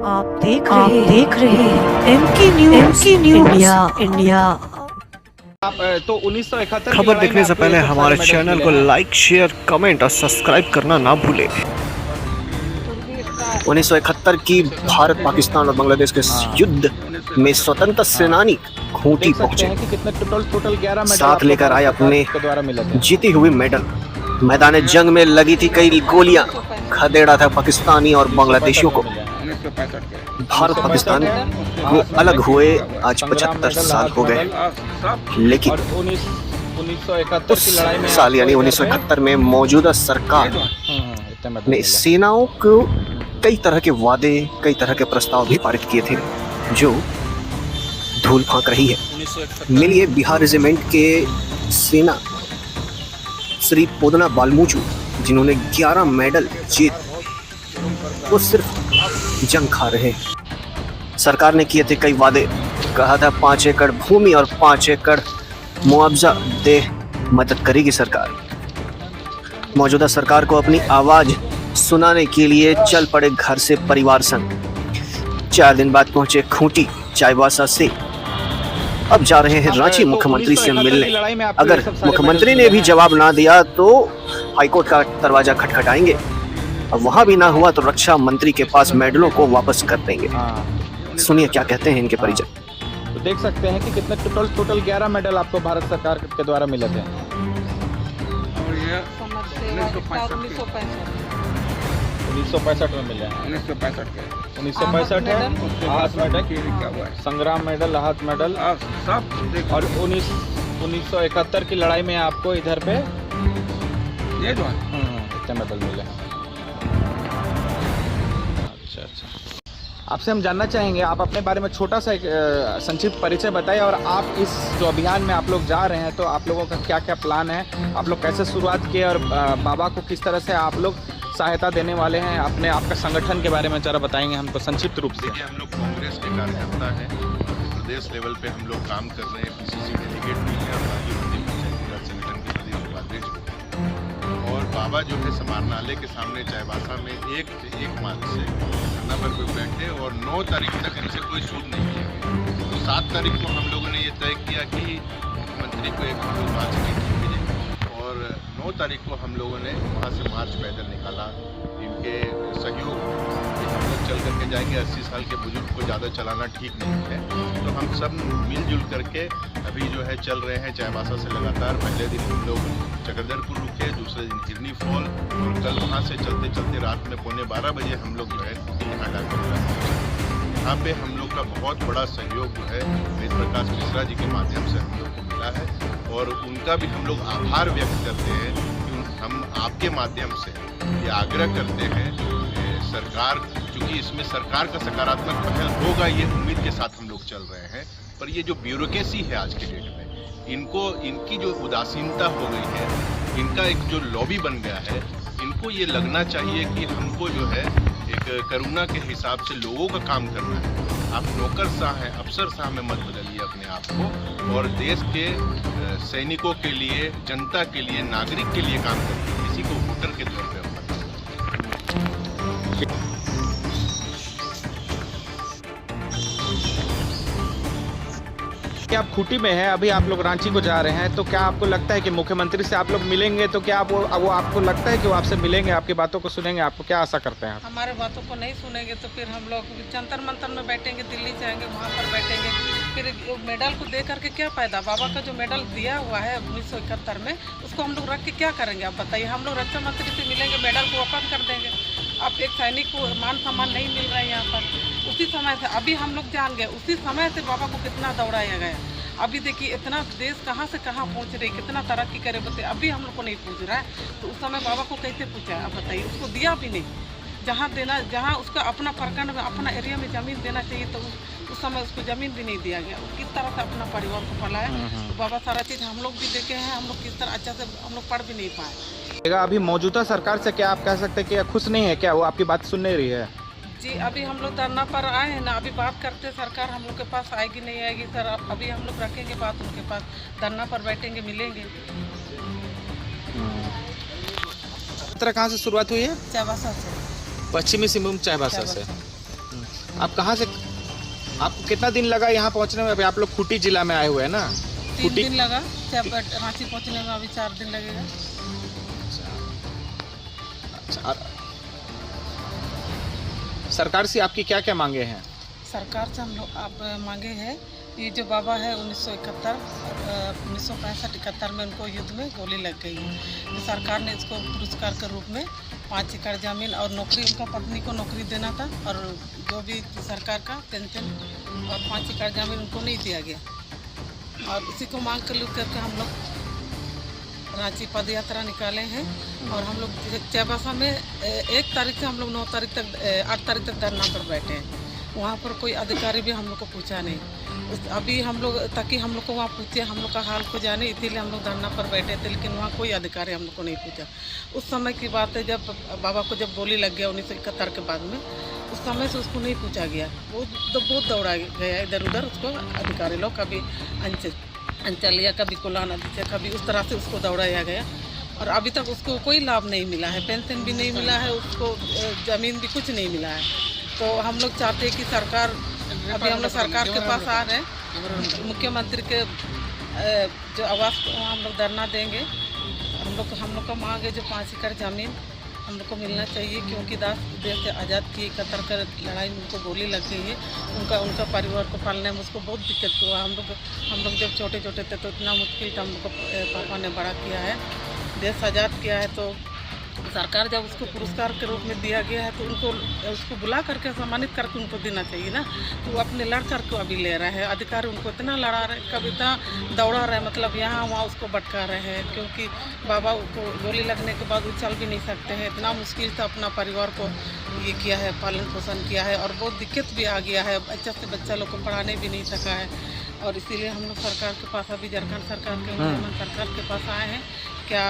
आप देख रहे हैं एमके न्यूज़ इंडिया। आप तो 1971 खबर देखने से पहले हमारे चैनल को लाइक, शेयर, कमेंट और सब्सक्राइब करना ना भूलें। 1971 की भारत, पाकिस्तान और बांग्लादेश के युद्ध में स्वतंत्रता सेनानी खूंटी पहुंचे, टोटल 11 मेडल साथ लेकर आए अपने द्वारा मिले थे। जीती हुई मेडल। मैदान जंग में लगी थी कई गोलियां, खदेड़ा था पाकिस्तानी और बांग्लादेशियों को। भारत पाकिस्तान अलग हुए आज 75 साल हो गए, लेकिन 1971 उस साल यानी 1971 में मौजूदा सरकार ने सेनाओं को कई तरह के वादे, कई तरह के प्रस्ताव भी पारित किए थे जो धूल फांक रही है। मिलिए बिहार रेजिमेंट के सेना श्री पोदना बालमूचू, जिन्होंने 11 मेडल जीत वो सिर्फ जंग खा रहे। सरकार ने किए थे कई वादे, कहा था 5 एकड़ भूमि और 5 एकड़ मुआवजा दे मदद करेगी सरकार। मौजूदा सरकार को अपनी आवाज सुनाने के लिए चल पड़े घर से परिवार संग। 4 दिन बाद पहुंचे खूंटी चाईबासा से, अब जा रहे हैं रांची मुख्यमंत्री से मिलने। अगर मुख्यमंत्री ने भी जवाब ना दिया तो हाईकोर्ट का दरवाजा खटखटाएंगे, अब वहां भी ना हुआ तो रक्षा मंत्री के पास मेडलों को वापस कर देंगे। सुनिए क्या कहते हैं इनके परिजन। तो देख सकते हैं कि कितने टोटल 11 मेडल आपको भारत सरकार के द्वारा मिले थे। और ये 1965 में मिले हैं। 1965 है आहत मेडल, संग्राम मेडल, आहत मेडल सब। और 1971 की लड़ाई में आपको इधर पे ये जो इतने मेडल मिले हैं। अच्छा, आपसे हम जानना चाहेंगे, आप अपने बारे में छोटा सा एक संक्षिप्त परिचय बताइए, और आप इस जो अभियान में आप लोग जा रहे हैं तो आप लोगों का क्या क्या प्लान है, आप लोग कैसे शुरुआत किए और बाबा को किस तरह से आप लोग सहायता देने वाले हैं, अपने आपका संगठन के बारे में जरा बताएंगे हमको संक्षिप्त रूप से। हम लोग कांग्रेस के कार्यकर्ता हैं, प्रदेश लेवल पे हम लोग काम कर रहे हैं, पीसीसी डेलीगेट भी हैं और राजीव गांधी पंचायती राज संगठन के प्रदेश उपाध्यक्ष भी हैं। और बाबा जो है समाहरणालय के सामने चाईबासा में एक मार्च से धरना पर बैठे और 9 तारीख तक इनसे कोई सूद नहीं किया गया। तो 7 तारीख को हम लोगों ने ये तय किया कि मुख्यमंत्री को एक मार्च की मिलेगी, और 9 तारीख को हम लोगों ने वहाँ से मार्च पैदल निकाला। इनके सहयोग कि हम लोग चल करके जाएंगे, 80 साल के बुजुर्ग को ज़्यादा चलाना ठीक नहीं है, तो हम सब मिलजुल करके अभी जो है चल रहे हैं चाईबासा से लगातार। पहले दिन हम लोग चक्रधरपुर रुके, दूसरे दिन हिरनी फॉल, और कल वहाँ से चलते चलते रात में 11:15 बजे हम लोग जो है यहाँ डाकर यहाँ पे हम लोग का बहुत बड़ा सहयोग जो है वेद प्रकाश मिश्रा जी के माध्यम से हम लोग को मिला है, और उनका भी हम लोग आभार व्यक्त करते हैं कि हम आपके माध्यम से ये आग्रह करते हैं सरकार, क्योंकि इसमें सरकार का सकारात्मक पहल होगा ये उम्मीद के साथ हम लोग चल रहे हैं। पर ये जो ब्यूरोक्रेसी है आज के डेट में, इनकी जो उदासीनता हो गई है, इनका एक जो लॉबी बन गया है, इनको ये लगना चाहिए कि हमको जो है एक करुणा के हिसाब से लोगों का काम करना है। आप नौकरशाह हैं, अफसरशाह में मत बदलिए अपने आप को, और देश के सैनिकों के लिए, जनता के लिए, नागरिक के लिए काम करिए, किसी को वोटर के तौर पर। आप खूंटी में हैं, अभी आप लोग रांची को जा रहे हैं, तो क्या आपको लगता है कि मुख्यमंत्री से आप लोग मिलेंगे, तो क्या वो आपको लगता है कि वो आपसे मिलेंगे, आपकी बातों को सुनेंगे, आपको क्या आशा करते हैं आप? हमारे बातों को नहीं सुनेंगे तो फिर हम लोग जंतर मंतर में बैठेंगे, दिल्ली जाएंगे, वहाँ पर बैठेंगे, फिर मेडल को दे करके क्या फ़ायदा? बाबा का जो मेडल दिया हुआ है 1971 में, उसको हम लोग रख के क्या करेंगे आप बताइए? हम लोग रक्षा मंत्री से मिलेंगे, मेडल को वापस कर देंगे। अब एक सैनिक को मान सम्मान नहीं मिल रहा है यहाँ पर। उसी समय से अभी हम लोग जान गए, उसी समय से बाबा को कितना दौड़ाया गया। अभी देखिए इतना देश कहाँ से कहाँ पहुँच रही, कितना तरक्की करे बताइए, अभी हम लोग को नहीं पूछ रहा है, तो उस समय बाबा को कैसे पूछा है आप बताइए? उसको दिया भी नहीं, जहाँ देना, जहाँ उसका अपना प्रखंड में, अपना एरिया में ज़मीन देना चाहिए, तो उस समय उसको ज़मीन भी नहीं दिया गया। वो किस तरह से अपना परिवार को पलाया, तो बाबा सारा चीज़ हम लोग भी देखे हैं, हम लोग किस तरह अच्छा से हम लोग पढ़ भी नहीं पाए। अभी मौजूदा सरकार से क्या आप कह सकते हैं कि खुश नहीं है क्या, वो आपकी बात सुन नहीं रही है? जी अभी हम लोग धरना पर आए हैं ना, अभी बात करते सरकार हम लोग के पास आएगी नहीं आएगी सर, अभी हम लोग रखेंगे बात उनके पास, धरना पर बैठेंगे, मिलेंगे। कहाँ से शुरुआत हुई है? चाईबासा से। पश्चिमी सिंहभूम चाईबासा से। आप कहाँ से, आपको कितना दिन लगा यहाँ पहुँचने में? अभी आप लोग खूंटी जिला में आए हुए हैं ना? 3 दिन लगा, रांची पहुँचने में अभी 4 दिन लगेगा। अच्छा, सरकार से आपकी क्या क्या मांगे हैं? सरकार से हम लोग आप मांगे हैं, ये जो बाबा है 1971 1965-71 में उनको युद्ध में गोली लग गई है, तो सरकार ने इसको पुरस्कार के रूप में 5 एकड़ ज़मीन और नौकरी, उनका पत्नी को नौकरी देना था, और जो भी सरकार का पेंशन और 5 एकड़ ज़मीन उनको नहीं दिया गया, और उसी को मांग कर करके हम लोग रांची पद यात्रा निकाले हैं। और हम लोग चाईबासा में 1 तारीख से हम लोग 9 तारीख तक 8 तारीख तक धरना पर बैठे हैं। वहाँ पर कोई अधिकारी भी हम लोग को पूछा नहीं। अभी हम लोग, ताकि हम लोग को वहाँ पूछे, हम लोग का हाल को जाने, इसीलिए हम लोग धरना पर बैठे थे, लेकिन वहाँ कोई अधिकारी हम लोग को नहीं पूछा। उस समय की बात है जब बाबा को जब गोली लग गया 1971 के बाद में, उस समय से उसको नहीं पूछा गया। बहुत दौड़ा गया इधर उधर उसको अधिकारी लोग, कभी अंचलिया, कभी कुलान अधीक्षक, कभी उस तरह से उसको दौड़ाया गया, और अभी तक उसको कोई लाभ नहीं मिला है, पेंशन भी नहीं मिला है, उसको ज़मीन भी कुछ नहीं मिला है। तो हम लोग चाहते हैं कि सरकार, अभी हम लोग सरकार के पास आ रहे हैं, मुख्यमंत्री के जो आवास को हम लोग धरना देंगे। हम लोग का मांग है जो 5 एकड़ ज़मीन हम लोग को मिलना चाहिए, क्योंकि देश से आज़ाद की 71 का लड़ाई में उनको गोली लग गई है। उनका परिवार को पालने में उसको बहुत दिक्कत हुआ। हम लोग जब छोटे छोटे थे तो इतना मुश्किल था, हम लोग को पापा ने बड़ा किया है, देश आज़ाद किया है। तो सरकार जब उसको पुरस्कार के रूप में दिया गया है तो उसको बुला करके सम्मानित करके उनको देना चाहिए ना। तो वो अपने लड़ करके अभी ले रहे हैं, अधिकारी उनको इतना लड़ा रहे, कभी इतना दौड़ा रहे, मतलब यहाँ वहाँ उसको भटका रहे हैं, क्योंकि बाबा को गोली लगने के बाद वो चल भी नहीं सकते हैं। इतना मुश्किल से अपना परिवार को ये किया है, पालन पोषण किया है, और बहुत दिक्कत भी आ गया है, अच्छा से बच्चा लोग को पढ़ाने भी नहीं सका है। और इसीलिए हम लोग सरकार के पास, अभी झारखंड सरकार के सरकार के पास आए हैं, क्या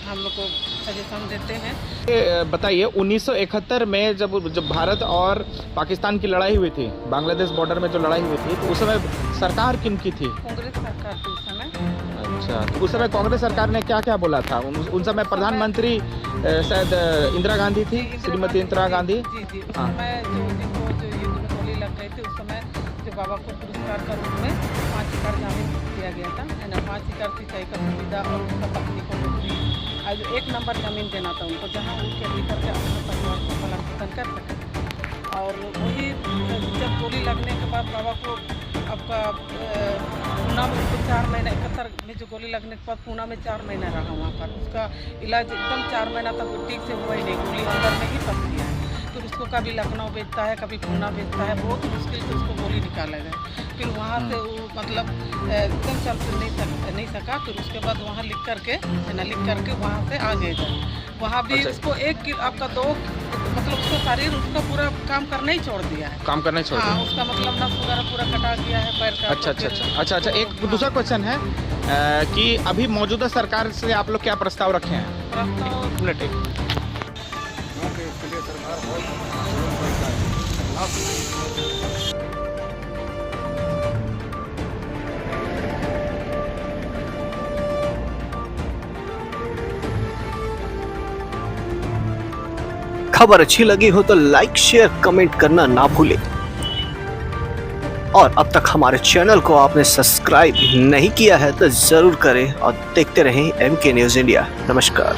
हम लोग को सजेशन देते हैं। बताइए, 1971 में जब भारत और पाकिस्तान की लड़ाई हुई थी, बांग्लादेश बॉर्डर में जो लड़ाई हुई थी, तो उस समय सरकार किन की थी? कांग्रेस सरकार थी उस समय। अच्छा, तो उस समय कांग्रेस सरकार ने क्या क्या बोला था? उन समय प्रधानमंत्री शायद इंदिरा गांधी थी, श्रीमती इंदिरा गांधी। जी, उस समय जो युद्ध में गोली लग गई थी, उस समय जो बाबा को पुरस्कार का रूप में 5 एकड़ ज़मीन दिया गया था, है ना। 5 एकड़ सिंचाई का सुविधा और उनका पत्नी को नौकरी, आज 1 नंबर ज़मीन देना था उनको, जहाँ उनके लेकर के अपने परिवार को पालन पोषण कर सकें। और वही जब गोली लगने के बाद बाबा को आपका पूना में उनको 4 महीना, 71 में जो गोली लगने के बाद पूना में 4 महीना रहा वहाँ पर। उसका इलाज एकदम 4 महीना तक ठीक से हुआ ही नहीं, गोली अंदर में ही फंस गया है। फिर उसको कभी लखनऊ भेजता है, कभी पूना भेजता है, बहुत मुश्किल से उसको गोली निकाला गया। फिर वहाँ से वो मतलब एकदम चल नहीं सका। फिर उसके बाद वहाँ लिख करके वहाँ से आ गए थे। वहाँ भी उसको आपका 2 मतलब उसको शरीर उसका पूरा काम करना ही छोड़ दिया है, काम करना ही छोड़ दिया। हाँ, उसका मतलब नस वगैरह पूरा कटा दिया है पैर का। अच्छा। एक दूसरा क्वेश्चन है कि अभी मौजूदा सरकार से आप लोग क्या प्रस्ताव रखे हैं? खबर अच्छी लगी हो तो लाइक, शेयर, कमेंट करना ना भूलें। और अब तक हमारे चैनल को आपने सब्सक्राइब नहीं किया है तो जरूर करें और देखते रहें MK न्यूज़ इंडिया। नमस्कार।